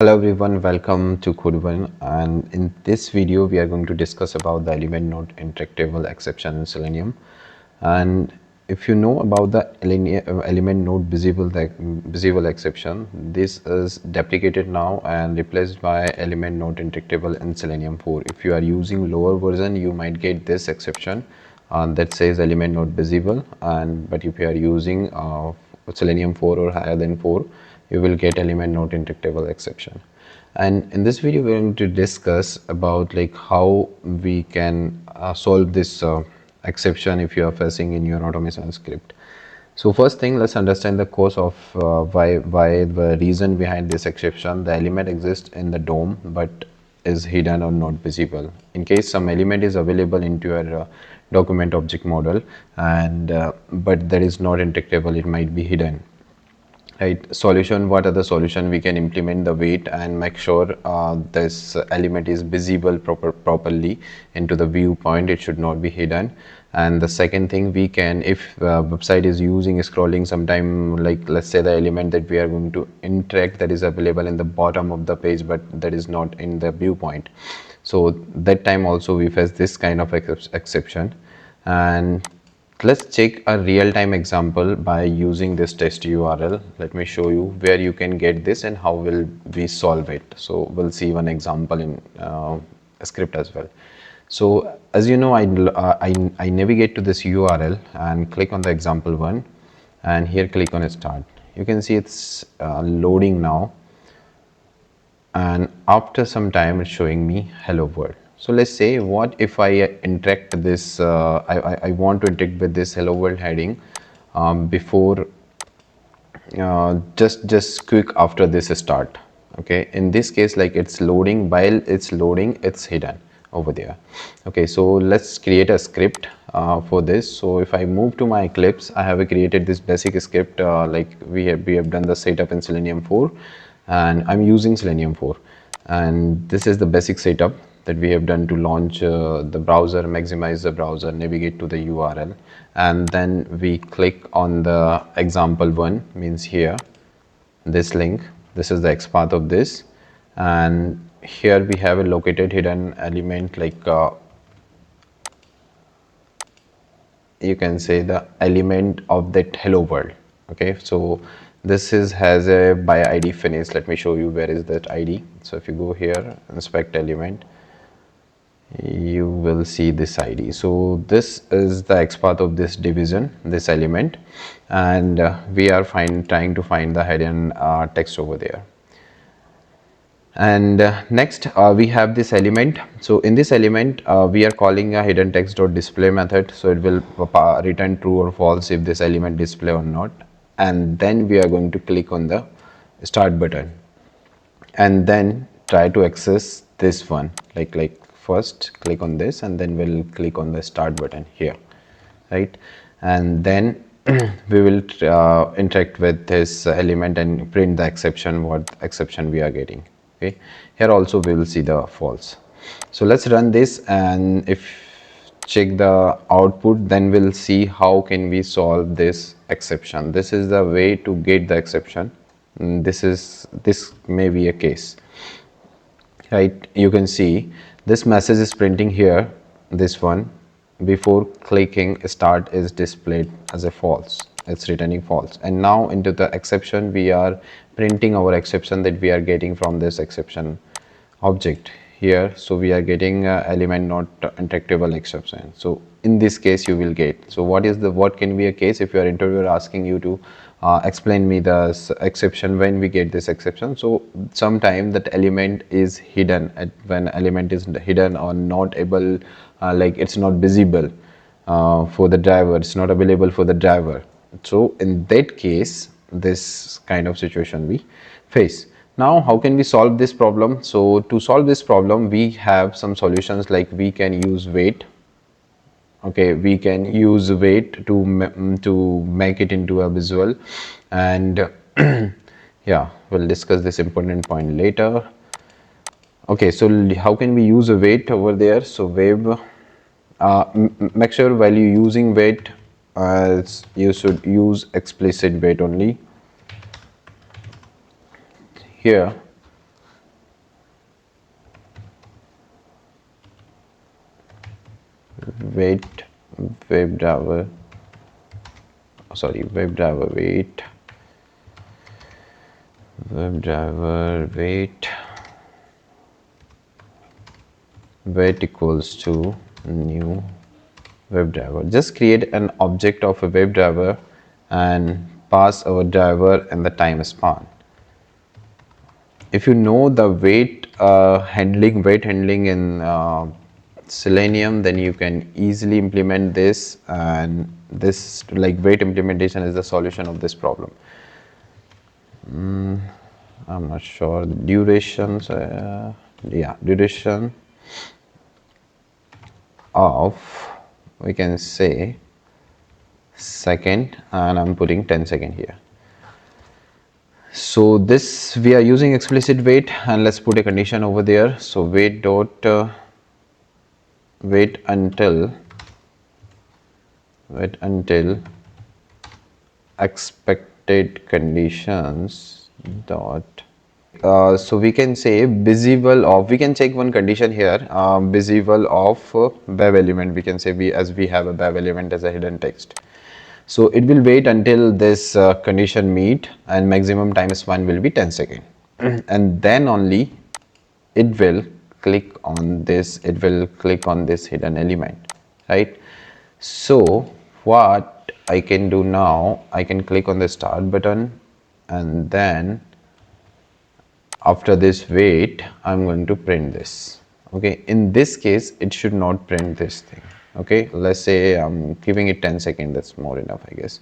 Hello everyone, welcome to Code1, and in this video we are going to discuss about the ElementNotInteractable exception in Selenium. And if you know about the ElementNotVisibleException, exception, this is deprecated now and replaced by ElementNotInteractable in Selenium 4. If you are using lower version, you might get this exception that says ElementNotVisible, and but if you are using Selenium 4 or higher than 4, you will get ElementNotInteractable exception. And in this video we're going to discuss about like how we can solve this exception if you are facing in your automation script. So first thing, let's understand the cause of why the reason behind this exception. The element exists in the DOM but is hidden or not visible. In case some element is available into your document object model and but that is not interactable, it might be hidden. Right. Solution. What are the solution? We can implement the wait and make sure this element is visible properly into the viewpoint. It should not be hidden. And the second thing, we can, if website is using scrolling sometime, like let's say the element that we are going to interact that is available in the bottom of the page but that is not in the viewpoint, so that time also we face this kind of exception. And let's check a real-time example by using this test URL. Let me show you where you can get this and how will we solve it. So we'll see one example in script as well. So as you know, I navigate to this URL and click on the example one, and here click on start. You can see it's loading now, and after some time it's showing me hello world. So let's say, what if I interact this I want to interact with this hello world heading before just quick after this start. Okay, in this case, like it's loading, while it's loading it's hidden over there. Okay, so let's create a script for this. So if I move to my Eclipse, I have created this basic script like we have done the setup in Selenium 4, and I'm using Selenium 4, and this is the basic setup that we have done to launch the browser, maximize the browser, navigate to the URL, and then we click on the example one, means here this link. This is the XPath of this, and here we have a located hidden element, like you can say the element of that hello world. Okay, so this is has a by ID finish. Let me show you where is that ID. So if you go here, inspect element, you will see this ID. So this is the XPath of this division, this element, and we are trying to find the hidden text over there. And next we have this element. So in this element we are calling a hidden text.display method, so it will return true or false if this element display or not. And then we are going to click on the start button and then try to access this one, like first click on this and then we'll click on the start button here, right? And then we will interact with this element and print the exception, what exception we are getting. Okay, here also we will see the false. So let's run this, and if check the output, then we'll see how can we solve this exception. This is the way to get the exception. This may be a case, right? You can see this message is printing here, this one, before clicking start is displayed as a false, it's returning false. And now into the exception we are printing our exception that we are getting from this exception object here. So we are getting element not interactable exception. So in this case you will get, so what can be a case if your interviewer asking you to explain me the exception when we get this exception. So sometime that element is hidden, when element is hidden or not able, like it's not visible for the driver, it's not available for the driver. So in that case, this kind of situation we face. Now how can we solve this problem? So to solve this problem we have some solutions, like we can use wait. Okay, we can use wait to make it into a visual, and yeah, we'll discuss this important point later. Okay, so how can we use a wait over there? So web, make sure while you using wait you should use explicit wait only. Here wait WebDriver, sorry, WebDriver wait, WebDriver wait equals to new WebDriver. Just create an object of a WebDriver and pass our driver and the time span. If you know the wait handling in Selenium, then you can easily implement this, and this like wait implementation is the solution of this problem. I'm not sure the durations. Yeah, duration of, we can say, second, and I'm putting 10 seconds here. So this we are using explicit wait, and let's put a condition over there. So wait dot wait until expected conditions dot so we can say visible of, we can check one condition here, visible of bev element. We can say we have a bev element as a hidden text, so it will wait until this condition meet, and maximum time span will be 10 seconds. And then only it will click on this, hidden element, right? So what I can do now, I can click on the start button, and then after this wait, I'm going to print this. Okay, in this case it should not print this thing. Okay, let's say I'm giving it 10 seconds, that's more enough, I guess.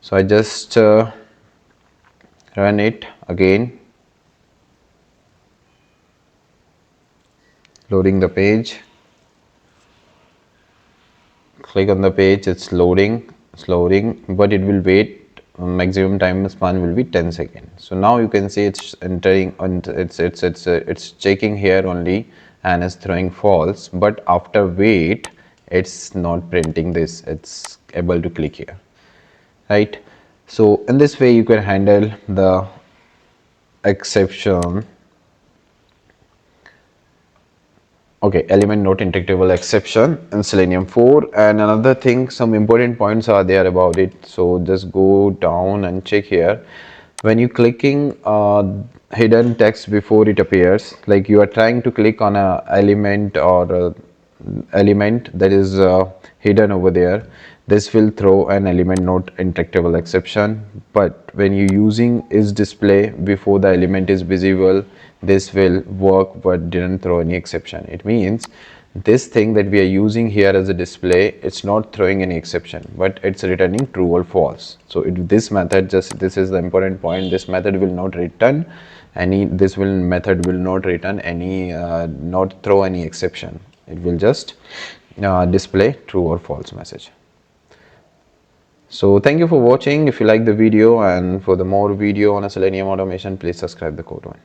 So I just run it again, loading the page. Click on the page, it's loading, but it will wait. Maximum time span will be 10 seconds. So now you can see it's entering, and it's checking here only and is throwing false, but after wait it's not printing this, it's able to click here, right? So in this way you can handle the exception. Okay, element not interactable exception in Selenium 4. And another thing, some important points are there about it, so just go down and check here. When you clicking hidden text before it appears, like you are trying to click on a element or a element that is hidden over there, this will throw an element not interactable exception. But when you using is display before the element is visible, this will work but didn't throw any exception. It means this thing that we are using here as a display, it's not throwing any exception, but it's returning true or false. So this method, just this is the important point, this method will not return any, method will not return any, not throw any exception. It will just display true or false message. So thank you for watching. If you like the video, and for the more video on a Selenium automation, please subscribe the code one.